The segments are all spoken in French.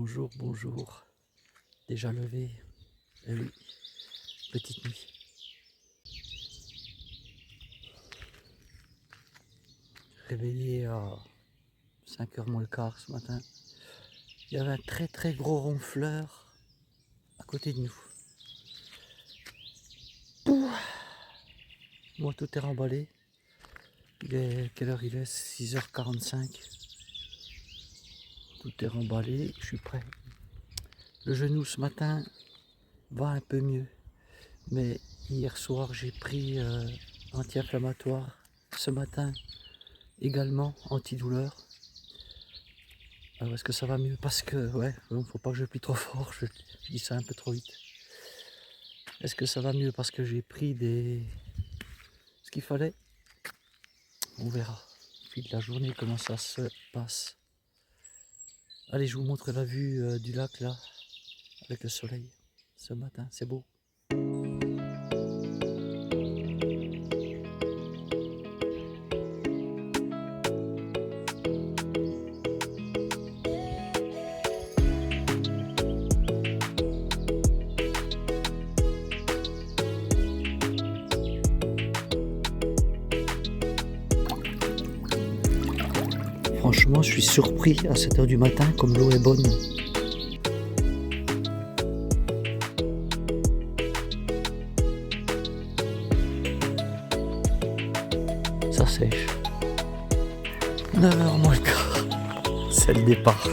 Bonjour, bonjour. Déjà levé. Eh oui, petite nuit. Réveillé à 5h moins le quart ce matin. Il y avait un très gros ronfleur à côté de nous. Pouh. Moi tout est remballé. Quelle heure il est? 6h45. Tout est remballé, je suis prêt. Le genou ce matin va un peu mieux. Mais hier soir j'ai pris anti-inflammatoire. Ce matin également antidouleur. Alors est-ce que ça va mieux? Parce que ouais, faut pas que je plie trop fort, je dis ça un peu trop vite. Est-ce que ça va mieux parce que j'ai pris ce qu'il fallait? On verra. Au fil de la journée comment ça se passe. Allez, je vous montre la vue du lac là, avec le soleil ce matin, c'est beau. Franchement, je suis surpris à 7h du matin comme l'eau est bonne. Ça sèche. 9h moins le quart. C'est le départ.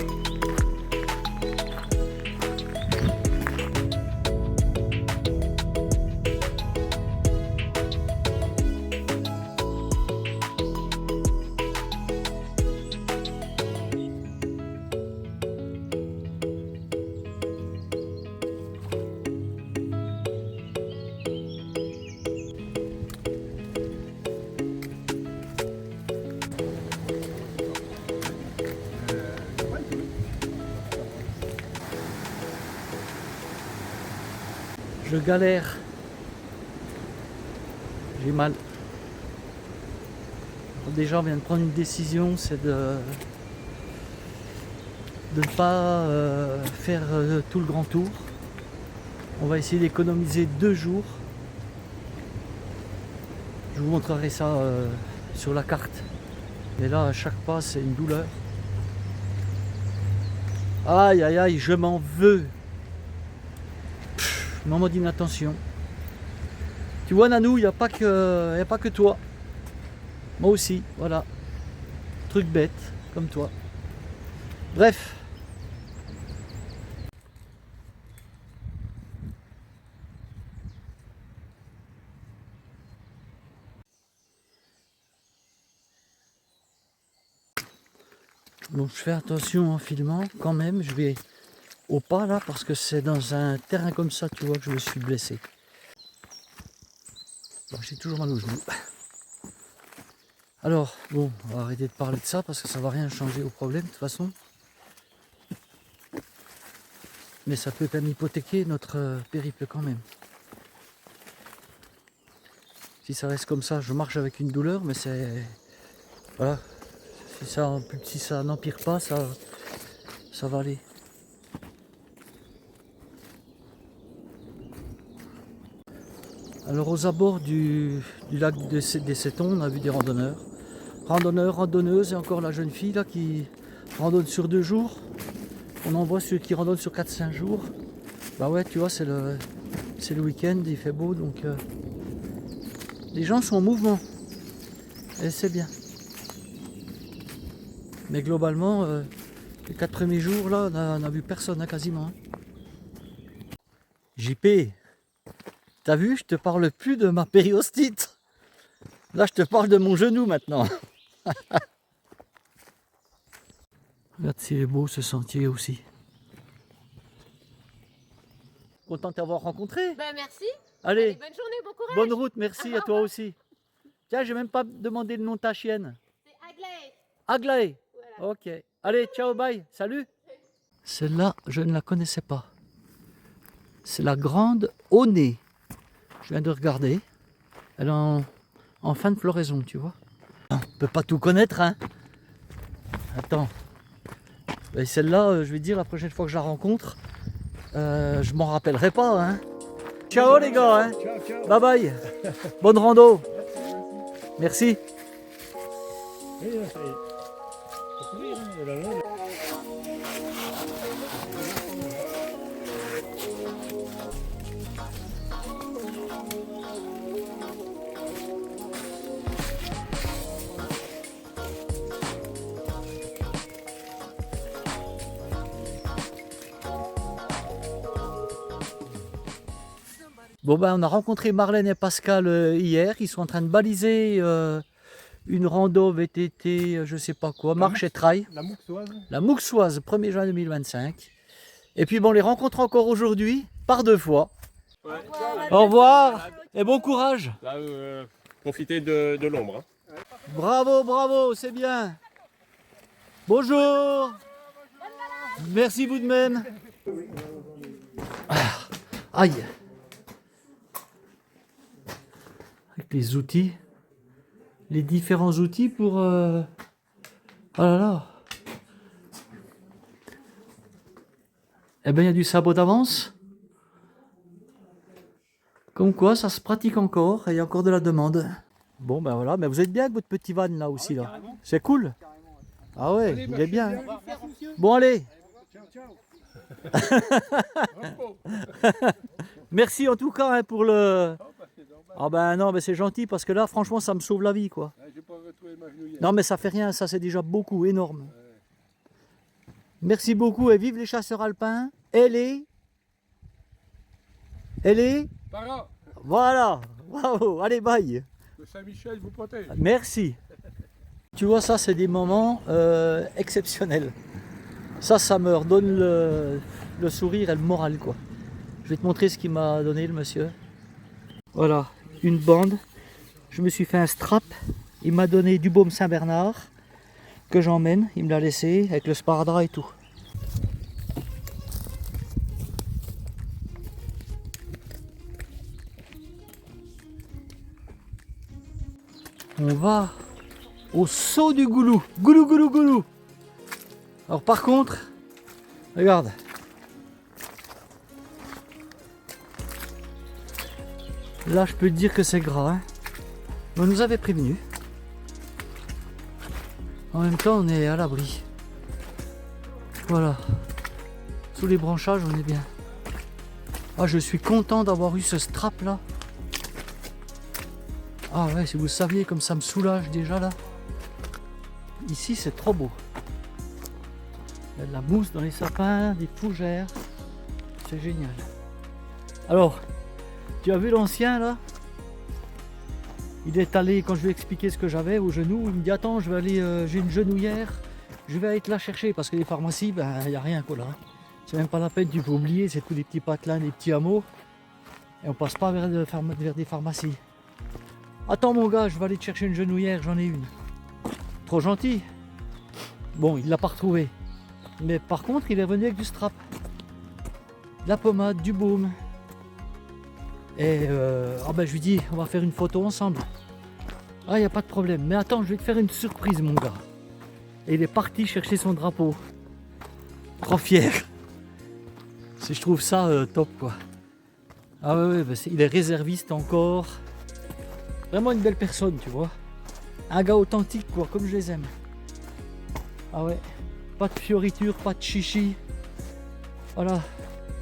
Je galère. J'ai mal. Déjà, on vient de prendre une décision, c'est de ne pas faire tout le grand tour. On va essayer d'économiser 2 jours. Je vous montrerai ça sur la carte. Mais là, à chaque pas, c'est une douleur. Aïe, aïe, aïe, je m'en veux. Moment d'inattention. Tu vois, Nanou, il n'y a pas que toi. Moi aussi, voilà. Truc bête, comme toi. Bref. Donc je fais attention en filmant quand même. Je vais au pas là parce que c'est dans un terrain comme ça, tu vois, que je me suis blessé. Bon, j'ai toujours mal au genou. Alors, bon, on va arrêter de parler de ça parce que ça va rien changer au problème de toute façon. Mais ça peut quand même hypothéquer notre périple quand même. Si ça reste comme ça, je marche avec une douleur, mais c'est... Voilà. Si ça n'empire pas, ça va aller. Alors aux abords du lac des Sétons, on a vu des randonneurs. Randonneurs, randonneuses et encore la jeune fille là qui randonne sur 2 jours. On en voit ceux qui randonnent sur 4-5 jours. Bah ouais, tu vois, c'est le week-end, il fait beau, donc les gens sont en mouvement. Et c'est bien. Mais globalement, les 4 premiers jours là, on n'a vu personne hein, quasiment. JP, t'as vu, je te parle plus de ma périostite. Là, je te parle de mon genou maintenant. Regarde s'il est beau ce sentier aussi. Content de t'avoir rencontré. Ben merci. Allez, bonne journée, bon courage. bonne route, merci à toi aussi. Tiens, j'ai même pas demandé le nom de ta chienne. C'est Aglaé. Aglaé. Voilà. Ok. Allez, ciao, bye, salut. Celle-là, je ne la connaissais pas. C'est la grande au nez. Je viens de regarder. Elle est en fin de floraison, tu vois. On peut pas tout connaître, hein. Attends. Et celle-là, je vais dire, la prochaine fois que je la rencontre, je m'en rappellerai pas. Hein. Ciao les gars, hein. Ciao, ciao. Bye bye. Bonne rando. Merci. Bon ben on a rencontré Marlène et Pascal hier, ils sont en train de baliser une rando VTT, je sais pas quoi, marche et trail. La Mouxoise. La Mouxoise, 1er juin 2025. Et puis bon, on les rencontre encore aujourd'hui, par 2 fois. Ouais. Au revoir et bon courage. Là, profitez de l'ombre. Hein. Bravo, bravo, c'est bien. Bonjour. Merci vous de même. Ah, aïe. Avec les outils, les différents outils pour... Oh là là. Eh bien, il y a du sabot d'avance. Comme quoi, ça se pratique encore et il y a encore de la demande. Bon, ben voilà, mais vous êtes bien avec votre petit van là aussi, là. C'est cool. Ah ouais, il est bien. Bon, allez. Ciao, ciao. Merci en tout cas hein, pour le... Ah ben non, mais c'est gentil parce que là, franchement, ça me sauve la vie, quoi. J'ai pas retrouvé ma genouillère. Non, mais ça fait rien, ça c'est déjà beaucoup, énorme. Merci beaucoup et vive les chasseurs alpins. Elle est... Para, Voilà, bravo, allez, bye. que Saint-Michel vous protège. Merci. Tu vois, ça c'est des moments exceptionnels. Ça me redonne le sourire et le moral, quoi. Je vais te montrer ce qu'il m'a donné, le monsieur. Voilà, une bande. Je me suis fait un strap. Il m'a donné du baume Saint-Bernard que j'emmène. Il me l'a laissé avec le sparadrap et tout. On va au saut du goulou. Goulou, goulou, goulou. Alors par contre, regarde. Là, je peux te dire que c'est gras. Hein. On nous avait prévenu. En même temps, on est à l'abri. Voilà. Sous les branchages, on est bien. Ah, je suis content d'avoir eu ce strap là. Ah ouais, si vous saviez comme ça me soulage déjà là. Ici, c'est trop beau. Il y a de la mousse dans les sapins, des fougères. C'est génial. Alors, tu as vu l'ancien là? Il est allé, quand je lui ai expliqué ce que j'avais au genou, il me dit attends, je vais aller, j'ai une genouillère, je vais aller te la chercher parce que les pharmacies, ben il n'y a rien quoi là. C'est même pas la peine, tu peux oublier, c'est tous les petits patelins, des petits hameaux. Et on passe pas vers des pharmacies. Attends mon gars, je vais aller te chercher une genouillère, j'en ai une. Trop gentil. Bon, il l'a pas retrouvé. Mais par contre, il est venu avec du strap. De la pommade, du baume. Et ah ben, je lui dis, on va faire une photo ensemble. Ah, il n'y a pas de problème. Mais attends, je vais te faire une surprise, mon gars. Et il est parti chercher son drapeau. Trop fier. Je trouve ça top, quoi. Ah ouais, ben il est réserviste encore. Vraiment une belle personne, tu vois. Un gars authentique, quoi, comme je les aime. Ah ouais. Pas de fioritures, pas de chichi. Voilà.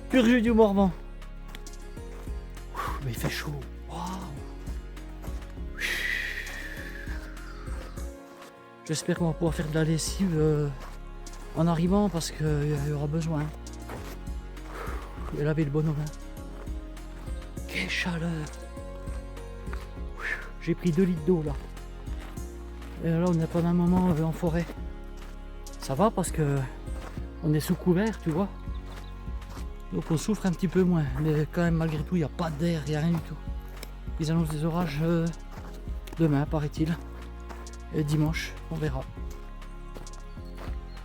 Pur jus du Morvan. Mais il fait chaud. Waouh. J'espère qu'on va pouvoir faire de la lessive en arrivant parce qu'il y aura besoin. Et laver le bonhomme. Quelle chaleur. J'ai pris 2 litres d'eau là. Et là on est pendant un moment en forêt. Ça va parce que on est sous couvert, tu vois. Donc on souffre un petit peu moins. Mais quand même malgré tout il n'y a pas d'air, il n'y a rien du tout. Ils annoncent des orages demain paraît-il. Et dimanche, on verra.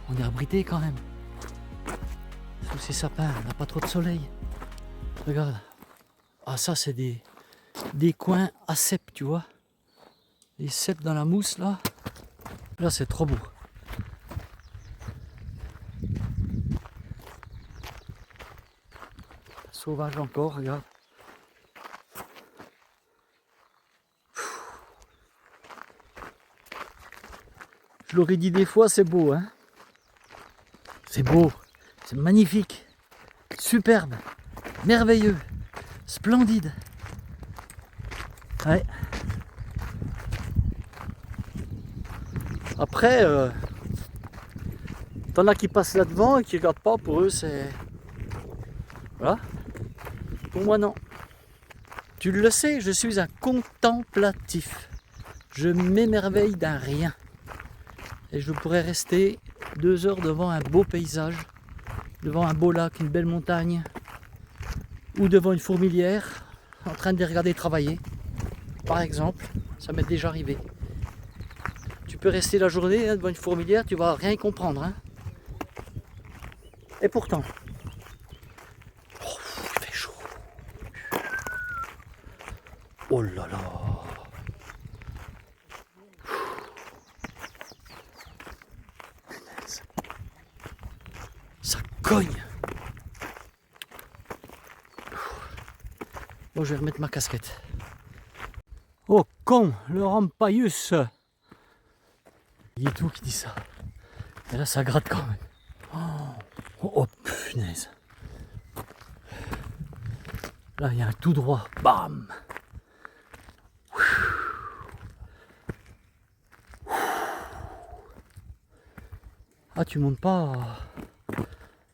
On est abrité quand même. Sous ces sapins, on n'a pas trop de soleil. Regarde. Ah ça c'est des coins à cèpes, tu vois. Les cèpes dans la mousse là. Là c'est trop beau. sauvage encore, regarde. Je l'aurais dit des fois, c'est beau, hein. C'est beau, c'est magnifique, superbe, merveilleux, splendide. Ouais. Après, t'en as qui passent là devant et qui regardent pas, pour eux c'est... Voilà. Pour moi non. Tu le sais, je suis un contemplatif. Je m'émerveille d'un rien. Et je pourrais rester 2 heures devant un beau paysage, devant un beau lac, une belle montagne, ou devant une fourmilière, en train de les regarder travailler. Par exemple, ça m'est déjà arrivé. Tu peux rester la journée devant une fourmilière, tu vas rien y comprendre. Hein. Et pourtant, oh, il fait chaud. Oh là là. Ça cogne. Bon, je vais remettre ma casquette. Oh con, le Rampaius. Il est tout qui dit ça. Et là, ça gratte quand même. Oh punaise. Là, il y a un tout droit. Bam. Ah, tu montes pas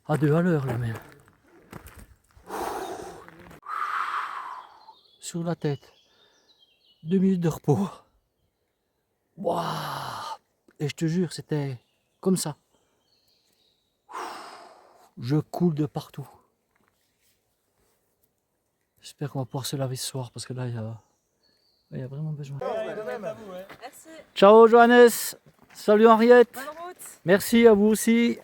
à 2 à l'heure, là, mais. Sur la tête. 2 minutes de repos. Waouh. Et je te jure, c'était comme ça. Je coule de partout. J'espère qu'on va pouvoir se laver ce soir parce que là, il y a vraiment besoin. Merci. Ciao Johannes. Salut Henriette. Bonne route. Merci à vous aussi.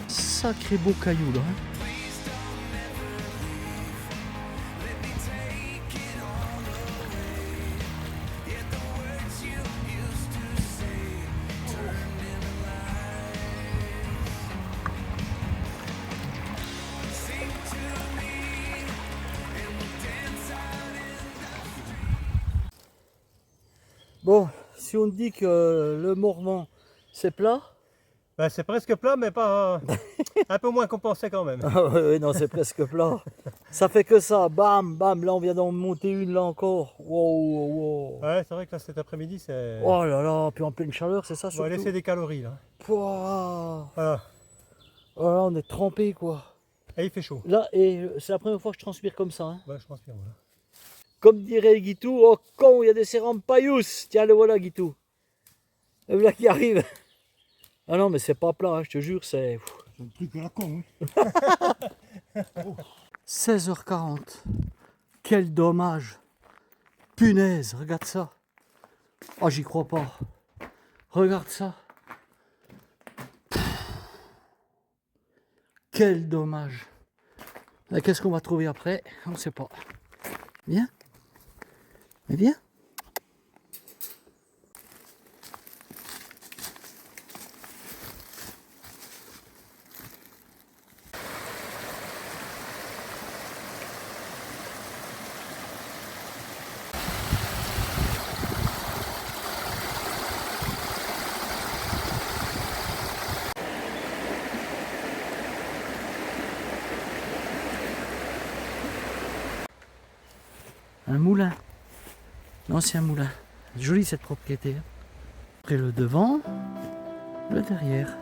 Sacré beau caillou là. Hein. Bon, si on dit que le Morvan c'est plat. Ben, c'est presque plat, mais pas un peu moins qu'on pensait quand même. Ah ouais, non, c'est presque plat. Ça fait que ça, bam, bam, là on vient d'en monter une là encore. Wow, wow, wow. Ouais, c'est vrai que là cet après-midi, c'est. Oh là là, puis en pleine chaleur, c'est ça On va surtout. laisser des calories là. Pouah. Voilà. Oh là, on est trempé quoi. Et il fait chaud. Là, et c'est la première fois que je transpire comme ça. Hein. Ouais, je pense bien, voilà. Comme dirait Guitou, oh con, il y a des Rampaius. Tiens, le voilà Guitou. Le voilà qui arrive. Ah non, mais c'est pas plat, hein, je te jure, c'est... C'est un truc à la con, oui. 16h40. Quel dommage. Punaise, regarde ça. Oh, j'y crois pas. Regarde ça. Quel dommage. Qu'est-ce qu'on va trouver après? On ne sait pas. Viens. Mais viens. Un moulin. L'ancien moulin. Jolie cette propriété. Après le devant, le derrière.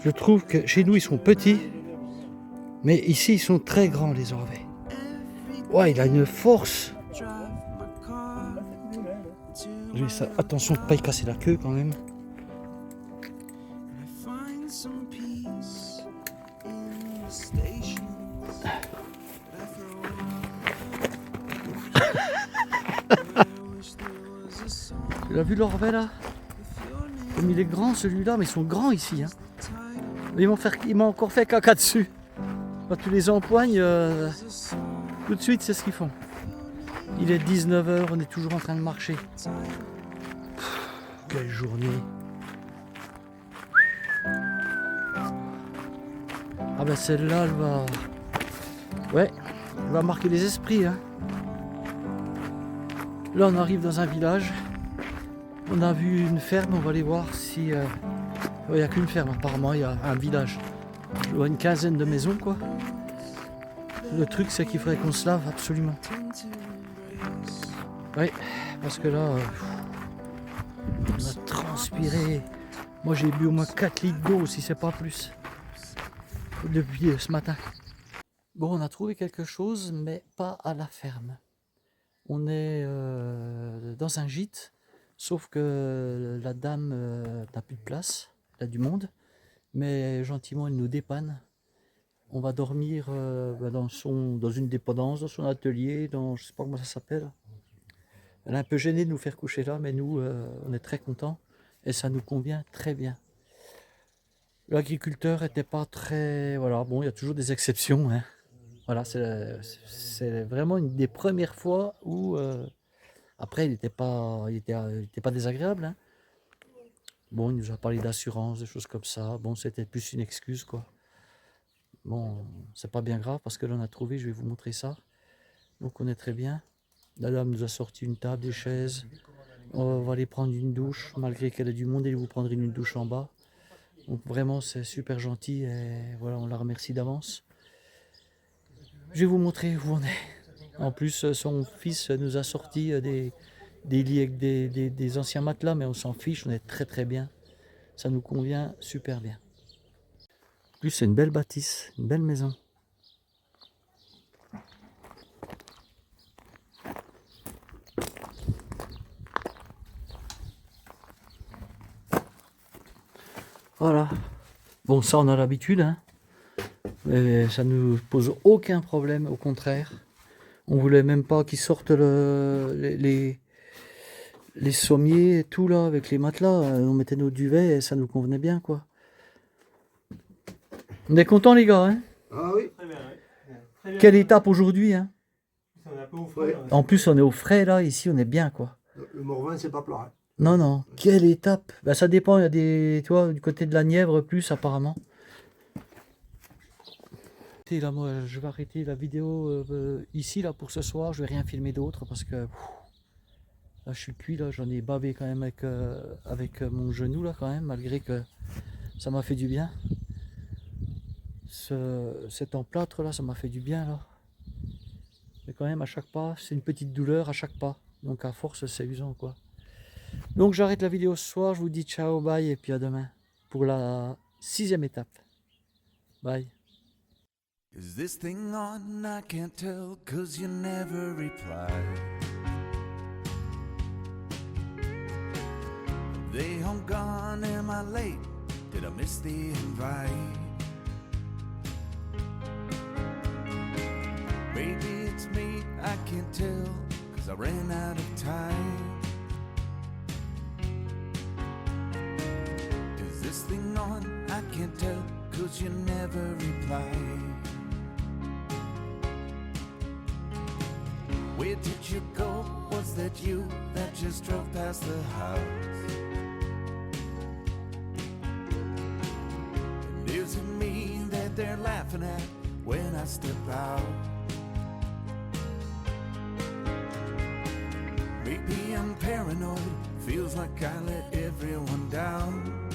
Je trouve que chez nous ils sont petits, Mais ici, ils sont très grands, les orvets. Ouais, il a une force. Ça, attention de ne pas y casser la queue quand même. Tu l'as vu l'orvet là? Comme il est grand celui-là, mais ils sont grands ici. Hein. Ils m'ont encore fait caca dessus. Quand tu les empoignes, tout de suite c'est ce qu'ils font. Il est 19h, on est toujours en train de marcher. Quelle journée. Ah ben celle-là, elle va... Ouais, elle va marquer les esprits. Hein. Là on arrive dans un village. On a vu une ferme, on va aller voir si... Il n'y a qu'une ferme apparemment, il y a un village. Je vois une quinzaine de maisons quoi. Le truc c'est qu'il faudrait qu'on se lave absolument. Oui, parce que là, on a transpiré. Moi j'ai bu au moins 4 litres d'eau si c'est pas plus. Depuis ce matin. Bon, on a trouvé quelque chose, mais pas à la ferme. On est dans un gîte, sauf que la dame n'a plus de place, elle a du monde, mais gentiment elle nous dépanne. On va dormir dans une dépendance, dans son atelier, dans je sais pas comment ça s'appelle. Elle est un peu gênée de nous faire coucher là, mais nous on est très contents et ça nous convient très bien. L'agriculteur n'était pas très... Voilà, bon, il y a toujours des exceptions. Hein. Voilà, c'est vraiment une des premières fois où... après, il n'était pas désagréable. Hein. Bon, il nous a parlé d'assurance, des choses comme ça. Bon, c'était plus une excuse, quoi. Bon, c'est pas bien grave, parce que là, on a trouvé, je vais vous montrer ça. Donc, on est très bien. La dame nous a sorti une table, des chaises. On va aller prendre une douche, malgré qu'elle ait du monde, et vous prendrez une douche en bas. Donc vraiment c'est super gentil et voilà, on la remercie d'avance. Je vais vous montrer où on est. En plus son fils nous a sorti des lits avec des anciens matelas, mais on s'en fiche, on est très très bien. Ça nous convient super bien. En plus c'est une belle bâtisse, une belle maison. Voilà. Bon, ça on a l'habitude, hein. Et ça ne nous pose aucun problème, au contraire. On voulait même pas qu'ils sortent les sommiers et tout là, avec les matelas. On mettait nos duvets et ça nous convenait bien, quoi. On est contents les gars, hein. Ah oui. Très bien, oui. Très bien. Quelle étape aujourd'hui, hein. On est un peu au frais, là. En plus on est au frais là, ici on est bien, quoi. Le Morvan, c'est pas plat. Hein. Non, non, quelle étape. Ben, ça dépend, il y a des... Tu vois, du côté de la Nièvre plus apparemment. Là, moi, je vais arrêter la vidéo ici là pour ce soir. Je vais rien filmer d'autre parce que là, je suis cuit là. J'en ai bavé quand même avec mon genou là quand même, malgré que ça m'a fait du bien. Cet emplâtre là, ça m'a fait du bien là. Mais quand même à chaque pas, c'est une petite douleur à chaque pas. Donc à force, c'est usant quoi. Donc j'arrête la vidéo ce soir. Je vous dis ciao, bye et puis à demain pour la 6e étape. Bye. Is this thing on? I can't tell, 'cause you never reply. Are they home gone? Am I late? Did I miss the invite? Maybe it's me, I can't tell, 'cause I ran out of time. Is this thing on? I can't tell, 'cause you never reply. Where did you go? Was that you that just drove past the house? And is it me that they're laughing at when I step out? Maybe I'm paranoid, feels like I let everyone down.